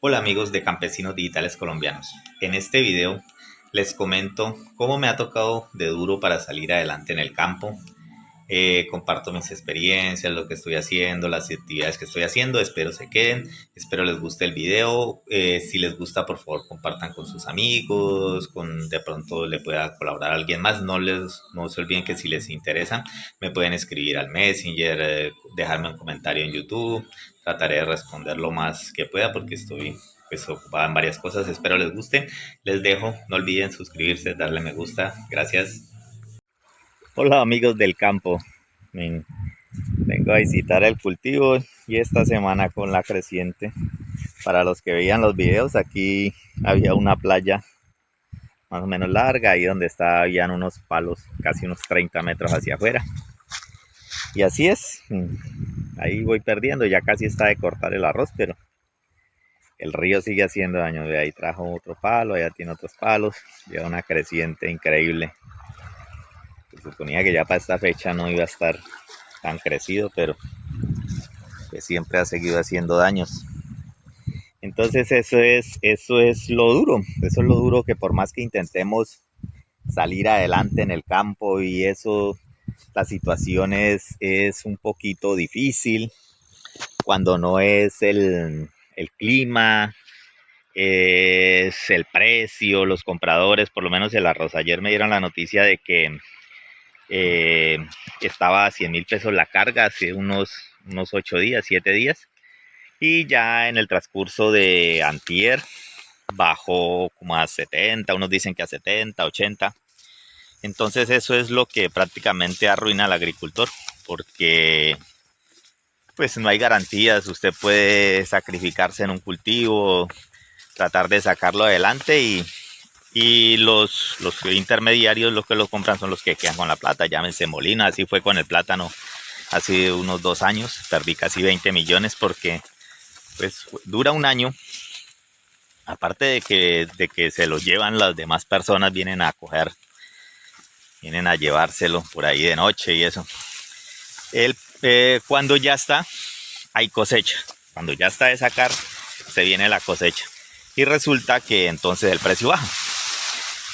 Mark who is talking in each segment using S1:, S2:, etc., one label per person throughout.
S1: Hola amigos de Campesinos Digitales Colombianos. En este video les comento cómo me ha tocado de duro para salir adelante en el campo. Comparto mis experiencias, lo que estoy haciendo, las actividades que estoy haciendo. Espero se queden, espero les guste el video. Si les gusta, por favor, compartan con sus amigos, con de pronto le pueda colaborar a alguien más. No se olviden que si les interesa, me pueden escribir al Messenger, dejarme un comentario en YouTube. Trataré de responder lo más que pueda porque estoy pues ocupada en varias cosas. Espero les guste. Les dejo, no olviden suscribirse, darle me gusta. Gracias. Hola amigos del campo. Vengo a visitar el cultivo y esta semana con la creciente. Para los que veían los videos, aquí había una playa más o menos larga, ahí donde habían unos palos, casi unos 30 metros hacia afuera. Y así es, ahí voy perdiendo, ya casi está de cortar el arroz, pero el río sigue haciendo daño. De ahí trajo otro palo, allá tiene otros palos, lleva una creciente increíble. Se suponía que ya para esta fecha no iba a estar tan crecido, pero que siempre ha seguido haciendo daños. Entonces eso es lo duro, eso es lo duro, que por más que intentemos salir adelante en el campo y eso, la situación es un poquito difícil cuando no es el clima, es el precio, los compradores, por lo menos el arroz. Ayer me dieron la noticia de que eh, estaba a 100.000 pesos la carga hace unos 8 días, 7 días. Y ya en el transcurso de antier bajó como a 70, unos dicen que a 70, 80. Entonces eso es lo que prácticamente arruina al agricultor, porque pues no hay garantías. Usted puede sacrificarse en un cultivo, tratar de sacarlo adelante y los intermediarios, los que lo compran, son los que quedan con la plata. Llámense Molina, así fue con el plátano hace unos 2 años. Perdí casi 20 millones porque pues dura un año. Aparte de que se lo llevan, las demás personas vienen a llevárselo por ahí de noche y eso. Cuando ya está, hay cosecha. Cuando ya está de sacar, se viene la cosecha. Y resulta que entonces el precio baja.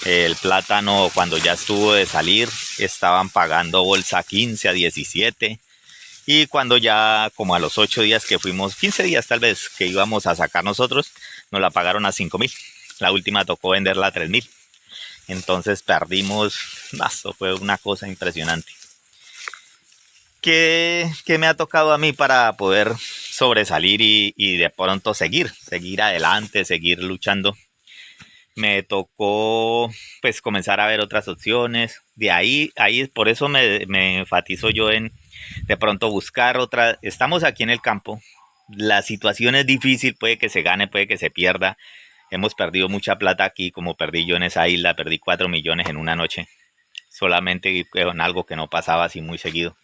S1: El plátano, cuando ya estuvo de salir, estaban pagando bolsa 15 a 17. Y cuando ya, como a los 8 días que fuimos, 15 días tal vez, que íbamos a sacar nosotros, nos la pagaron a 5.000. La última tocó venderla a 3.000. Entonces perdimos, eso fue una cosa impresionante. ¿Qué me ha tocado a mí para poder sobresalir y de pronto seguir adelante, seguir luchando? Me tocó pues comenzar a ver otras opciones. De ahí por eso me enfatizo yo en de pronto buscar otra. Estamos aquí en el campo, la situación es difícil, puede que se gane, puede que se pierda. Hemos perdido mucha plata aquí, como perdí yo en esa isla. Perdí 4 millones en una noche, solamente con algo que no pasaba así muy seguido.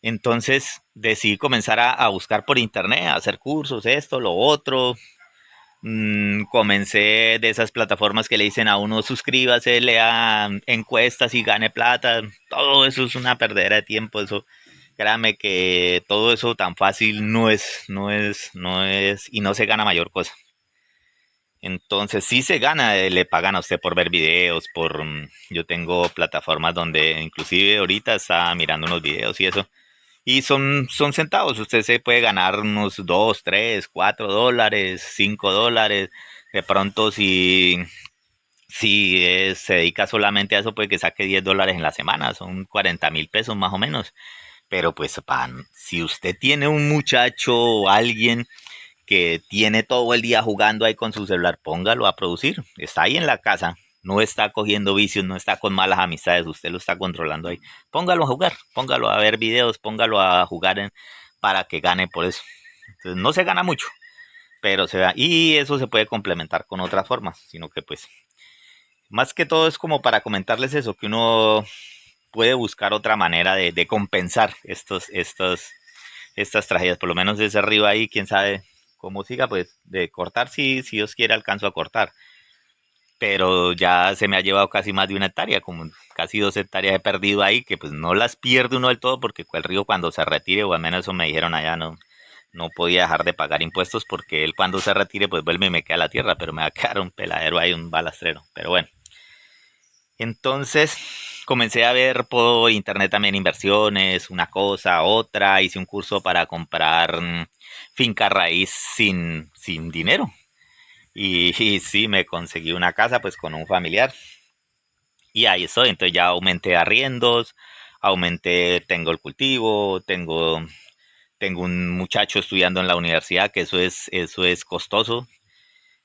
S1: Entonces decidí comenzar a buscar por internet, a hacer cursos, esto, lo otro. Comencé de esas plataformas que le dicen a uno suscríbase, lea encuestas y gane plata. Todo eso es una perdera de tiempo. Eso, créame que todo eso tan fácil no es y no se gana mayor cosa. Entonces sí se gana, le pagan a usted por ver videos, yo tengo plataformas donde inclusive ahorita está mirando unos videos y eso. Y son centavos. Usted se puede ganar unos 2, 3, 4 dólares, 5 dólares. De pronto, si se dedica solamente a eso, puede que saque 10 dólares en la semana. Son 40.000 pesos más o menos. Pero pues, si usted tiene un muchacho o alguien que tiene todo el día jugando ahí con su celular, póngalo a producir. Está ahí en la casa, no está cogiendo vicios, no está con malas amistades, usted lo está controlando ahí. Póngalo a jugar, póngalo a ver videos, póngalo a jugar para que gane por eso. Entonces no se gana mucho, pero se da. Y eso se puede complementar con otras formas, sino que pues más que todo es como para comentarles eso, que uno puede buscar otra manera de compensar estas tragedias. Por lo menos ese río ahí, quién sabe cómo siga, pues de cortar, si Dios quiere alcanzo a cortar. Pero ya se me ha llevado casi más de una hectárea, como casi 2 hectáreas he perdido ahí, que pues no las pierde uno del todo, porque el río cuando se retire, o al menos eso me dijeron allá, no, no podía dejar de pagar impuestos porque él cuando se retire pues vuelve y me queda la tierra, pero me va a quedar un peladero ahí, un balastrero. Pero bueno, entonces comencé a ver por internet también inversiones, una cosa, otra, hice un curso para comprar finca raíz sin dinero. Y sí, me conseguí una casa pues con un familiar. Y ahí estoy, entonces ya aumenté arriendos, aumenté, tengo el cultivo, tengo un muchacho estudiando en la universidad, que eso es costoso.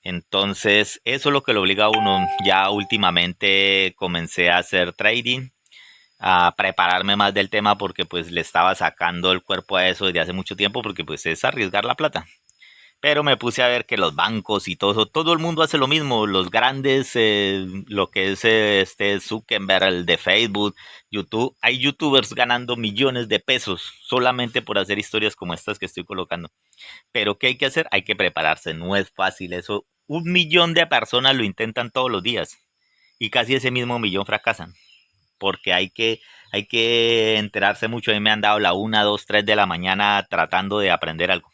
S1: Entonces, eso es lo que lo obliga a uno. Ya últimamente comencé a hacer trading, a prepararme más del tema porque pues le estaba sacando el cuerpo a eso desde hace mucho tiempo porque pues es arriesgar la plata. Pero me puse a ver que los bancos y todo el mundo hace lo mismo. Los grandes, lo que es este Zuckerberg, el de Facebook, YouTube, hay youtubers ganando millones de pesos solamente por hacer historias como estas que estoy colocando. Pero ¿qué hay que hacer? Hay que prepararse, no es fácil eso. 1 millón de personas lo intentan todos los días y casi ese mismo millón fracasan. Porque hay que enterarse mucho. A mí me han dado la 1, 2, 3 de la mañana tratando de aprender algo.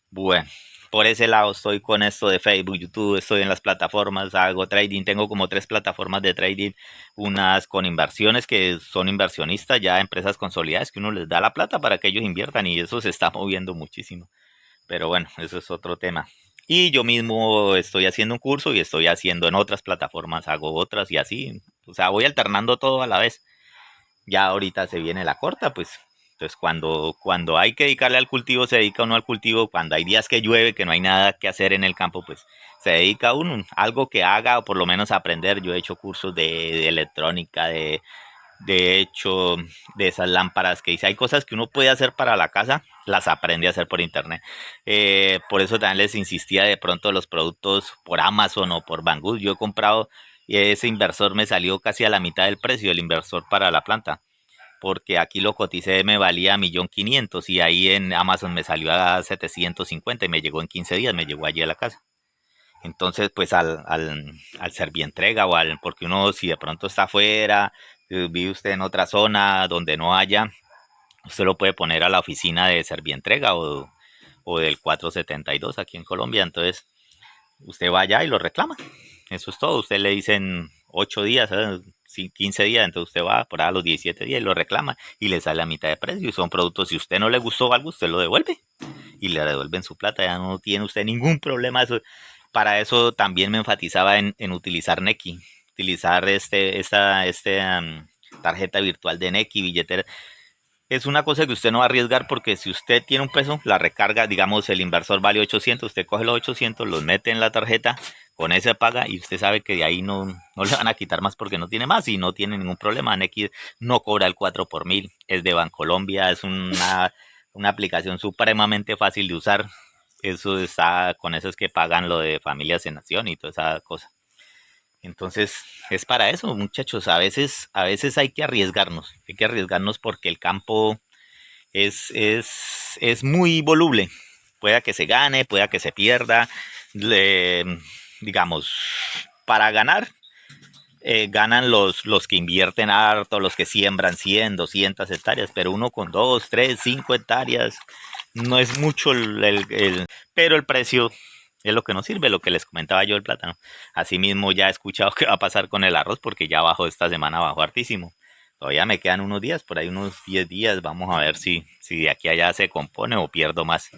S1: Bueno, por ese lado estoy con esto de Facebook, YouTube, estoy en las plataformas, hago trading, tengo como 3 plataformas de trading, unas con inversiones que son inversionistas, ya empresas consolidadas que uno les da la plata para que ellos inviertan y eso se está moviendo muchísimo. Pero bueno, eso es otro tema. Y yo mismo estoy haciendo un curso y estoy haciendo en otras plataformas, hago otras y así. O sea, voy alternando todo a la vez. Ya ahorita se viene la corta, pues. Entonces, cuando hay que dedicarle al cultivo, se dedica uno al cultivo. Cuando hay días que llueve, que no hay nada que hacer en el campo, pues se dedica uno. Algo que haga o por lo menos aprender. Yo he hecho cursos de electrónica, de hecho, de esas lámparas que dice. Hay cosas que uno puede hacer para la casa, las aprende a hacer por internet. Por eso también les insistía de pronto los productos por Amazon o por Banggood. Yo he comprado y ese inversor me salió casi a la mitad del precio, el inversor para la planta, porque aquí lo coticé, me valía 1.500.000 y ahí en Amazon me salió a 750 y me llegó en 15 días, me llegó allí a la casa. Entonces, pues al Servientrega porque uno si de pronto está afuera, vive usted en otra zona donde no haya, usted lo puede poner a la oficina de Servientrega o del 472 aquí en Colombia. Entonces, usted va allá y lo reclama. Eso es todo. Usted le dicen 8 días, 15 días, entonces usted va por ahí a los 17 días y lo reclama y le sale a mitad de precio. Y son productos, si usted no le gustó algo, usted lo devuelve y le devuelven su plata. Ya no tiene usted ningún problema. Para eso también me enfatizaba en utilizar Nequi, utilizar tarjeta virtual de Nequi, billetera. Es una cosa que usted no va a arriesgar porque si usted tiene un peso, la recarga, digamos, el inversor vale 800, usted coge los 800, los mete en la tarjeta, con ese paga y usted sabe que de ahí no le van a quitar más porque no tiene más y no tiene ningún problema. Nequi no cobra el 4 por mil, es de Bancolombia, es una aplicación supremamente fácil de usar. Eso está, con eso es que pagan lo de Familias en Nación y toda esa cosa. Entonces, es para eso, muchachos. A veces hay que arriesgarnos porque el campo es muy voluble. Pueda que se gane, pueda que se pierda. Digamos, para ganar, ganan los que invierten harto, los que siembran 100, 200 hectáreas, pero uno con 2, 3, 5 hectáreas no es mucho, pero el precio es lo que nos sirve, lo que les comentaba yo el plátano. Asimismo, ya he escuchado qué va a pasar con el arroz porque ya bajó esta semana, bajó hartísimo. Todavía me quedan unos días, por ahí unos 10 días, vamos a ver si de aquí a allá se compone o pierdo más.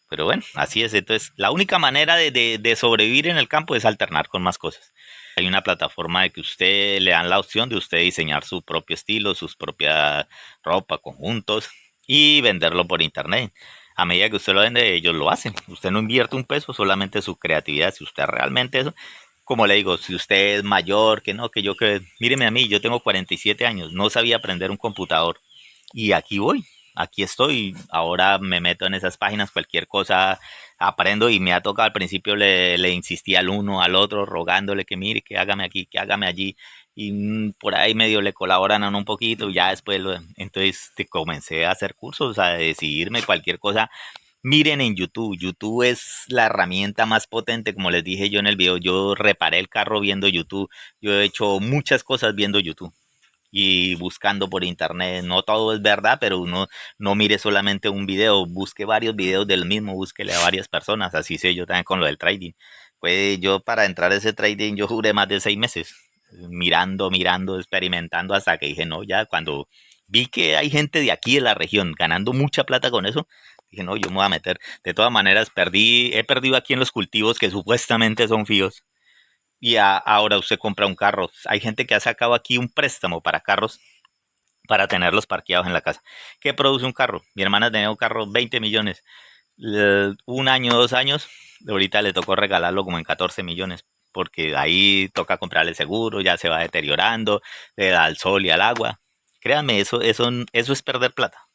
S1: Pero bueno, así es. Entonces, la única manera de sobrevivir en el campo es alternar con más cosas. Hay una plataforma de que usted le dan la opción de usted diseñar su propio estilo, sus propias ropa, conjuntos y venderlo por internet. A medida que usted lo vende, ellos lo hacen. Usted no invierte un peso, solamente su creatividad. Si usted realmente eso, como le digo, si usted es mayor, que no, míreme a mí, yo tengo 47 años, no sabía aprender un computador y aquí estoy, ahora me meto en esas páginas, cualquier cosa aprendo y me ha tocado al principio le insistí al uno, al otro, rogándole que mire, que hágame aquí, que hágame allí y por ahí medio le colaboran a uno un poquito y ya después entonces comencé a hacer cursos, a decidirme cualquier cosa. Miren en YouTube, YouTube es la herramienta más potente, como les dije yo en el video, yo reparé el carro viendo YouTube, yo he hecho muchas cosas viendo YouTube. y buscando por internet. No todo es verdad, pero uno no mire solamente un video, busque varios videos del mismo, búsquele a varias personas. Así sé yo también con lo del trading. Pues yo para entrar a ese trading yo juré más de 6 meses, mirando, experimentando hasta que dije, no, ya cuando vi que hay gente de aquí de la región ganando mucha plata con eso, dije, no, yo me voy a meter. De todas maneras, he perdido aquí en los cultivos que supuestamente son fíos. Y ahora usted compra un carro. Hay gente que ha sacado aquí un préstamo para carros para tenerlos parqueados en la casa. ¿Qué produce un carro? Mi hermana tenía un carro 20 millones. Un año, 2 años, ahorita le tocó regalarlo como en 14 millones. Porque ahí toca comprarle seguro, ya se va deteriorando, le da al sol y al agua. Créanme, eso es perder plata.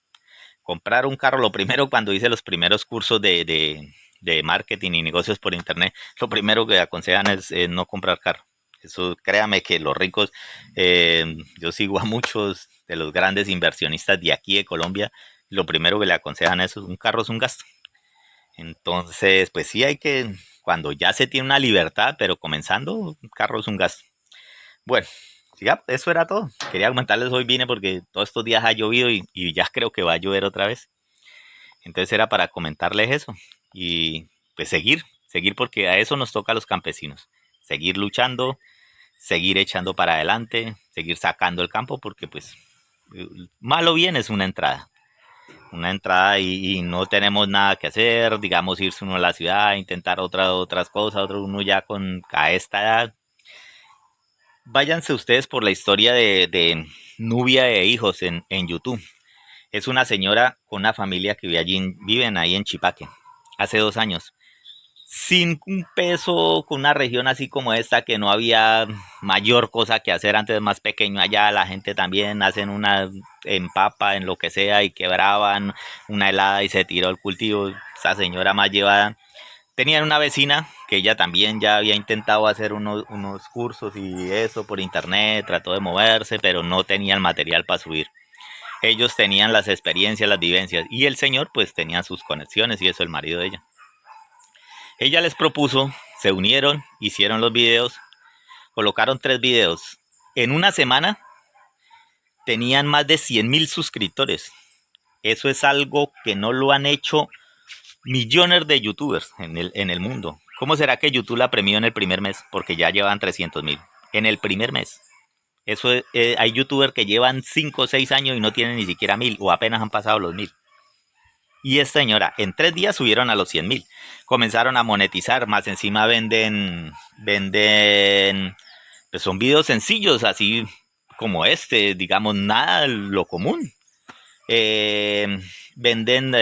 S1: Comprar un carro, lo primero cuando hice los primeros cursos de marketing y negocios por internet, lo primero que aconsejan es no comprar carro. Eso, créame que los ricos, yo sigo a muchos de los grandes inversionistas de aquí de Colombia, lo primero que le aconsejan es un carro es un gasto. Entonces, pues sí hay que, cuando ya se tiene una libertad, pero comenzando, un carro es un gasto. Bueno, sí, ya, eso era todo. Quería comentarles hoy vine porque todos estos días ha llovido y ya creo que va a llover otra vez. Entonces era para comentarles eso y pues seguir porque a eso nos toca a los campesinos. Seguir luchando, seguir echando para adelante, seguir sacando el campo porque pues mal o bien es una entrada y no tenemos nada que hacer, digamos irse uno a la ciudad, intentar otras cosas, otro uno ya a esta edad. Váyanse ustedes por la historia de Nubia e Hijos en YouTube. Es una señora con una familia que viven ahí en Chipaque, hace 2 años. Sin un peso, con una región así como esta, que no había mayor cosa que hacer antes, más pequeño allá, la gente también hacen una empapa en lo que sea y quebraban una helada y se tiró el cultivo. Esa señora más llevada. Tenían una vecina que ella también ya había intentado hacer unos cursos y eso por internet, trató de moverse, pero no tenía el material para subir. Ellos tenían las experiencias, las vivencias, y el señor pues tenía sus conexiones y eso, el marido de ella. Ella les propuso, se unieron, hicieron los videos, colocaron 3 videos. En una semana tenían más de 100,000 suscriptores. Eso es algo que no lo han hecho millones de youtubers en el mundo. ¿Cómo será que YouTube la premió en el primer mes? Porque ya llevan 300,000. En el primer mes. Eso hay youtubers que llevan 5 o 6 años y no tienen ni siquiera 1,000 o apenas han pasado los 1,000. Y esta señora, en 3 días subieron a los 100,000. Comenzaron a monetizar, más encima pues son videos sencillos, así como este, digamos, nada lo común. Venden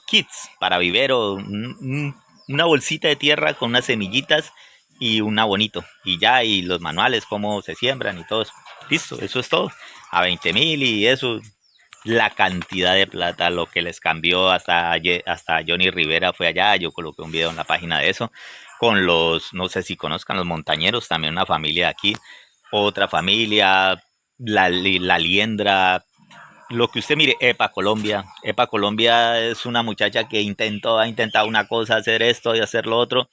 S1: kits para vivero, una bolsita de tierra con unas semillitas y un abonito. Y ya, y los manuales, cómo se siembran y todo eso. Listo, eso es todo. A 20,000 y eso, la cantidad de plata, lo que les cambió hasta Johnny Rivera fue allá, yo coloqué un video en la página de eso, con los, no sé si conozcan, los montañeros, también una familia de aquí, otra familia, la liendra, lo que usted mire, Epa Colombia es una muchacha que ha intentado una cosa, hacer esto y hacer lo otro,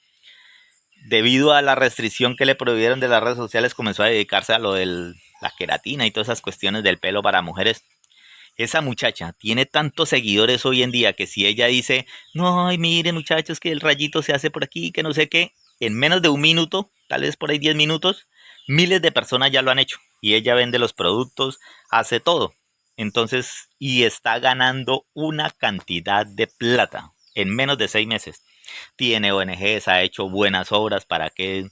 S1: debido a la restricción que le prohibieron de las redes sociales, comenzó a dedicarse a lo de la queratina y todas esas cuestiones del pelo para mujeres. Esa muchacha tiene tantos seguidores hoy en día que si ella dice, no, ay, mire muchachos, que el rayito se hace por aquí, que no sé qué, en menos de un minuto, tal vez por ahí 10 minutos, miles de personas ya lo han hecho. Y ella vende los productos, hace todo. Entonces, y está ganando una cantidad de plata en menos de 6 meses. Tiene ONGs, ha hecho buenas obras para que...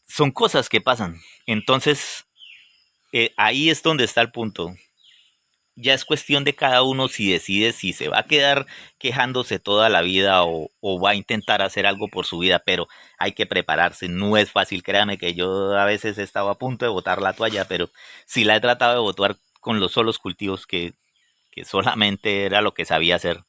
S1: Son cosas que pasan. Entonces, ahí es donde está el punto. Ya es cuestión de cada uno si decide si se va a quedar quejándose toda la vida o va a intentar hacer algo por su vida, pero hay que prepararse, no es fácil, créame que yo a veces he estado a punto de botar la toalla, pero sí la he tratado de botar con los solos cultivos que solamente era lo que sabía hacer.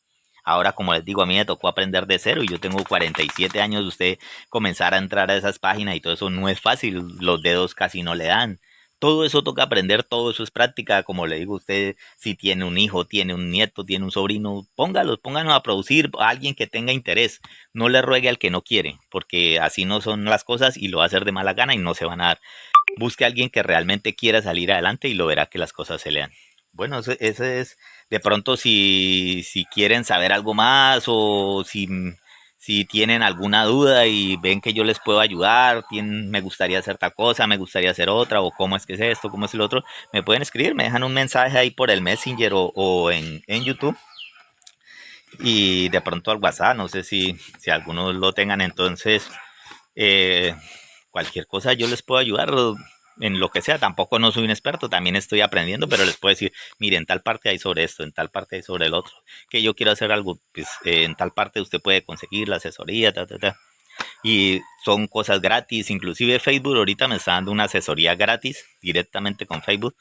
S1: Ahora, como les digo, a mí me tocó aprender de cero y yo tengo 47 años, de usted comenzar a entrar a esas páginas y todo eso no es fácil, los dedos casi no le dan. Todo eso toca aprender, todo eso es práctica, como le digo a usted, si tiene un hijo, tiene un nieto, tiene un sobrino, póngalos a producir a alguien que tenga interés, no le ruegue al que no quiere, porque así no son las cosas y lo va a hacer de mala gana y no se van a dar. busque a alguien que realmente quiera salir adelante y lo verá que las cosas se le dan. Bueno, ese es, de pronto si quieren saber algo más o si tienen alguna duda y ven que yo les puedo ayudar, me gustaría hacer tal cosa, me gustaría hacer otra, o cómo es que es esto, cómo es el otro, me pueden escribir, me dejan un mensaje ahí por el Messenger o en YouTube y de pronto al WhatsApp, no sé si algunos lo tengan, entonces eh, cualquier cosa yo les puedo ayudar en lo que sea. Tampoco no soy un experto, también estoy aprendiendo, pero les puedo decir, mire, en tal parte hay sobre esto, en tal parte hay sobre el otro, que yo quiero hacer algo, pues en tal parte usted puede conseguir la asesoría, ta, ta, ta. Y son cosas gratis, inclusive Facebook ahorita me está dando una asesoría gratis directamente con Facebook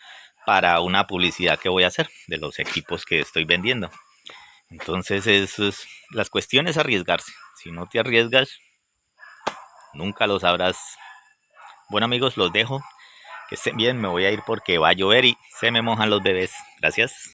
S1: para una publicidad que voy a hacer de los equipos que estoy vendiendo. Entonces, las cuestiones arriesgarse. Si no te arriesgas, nunca lo sabrás. Bueno amigos, los dejo. Que estén bien, me voy a ir porque va a llover y se me mojan los bebés. Gracias.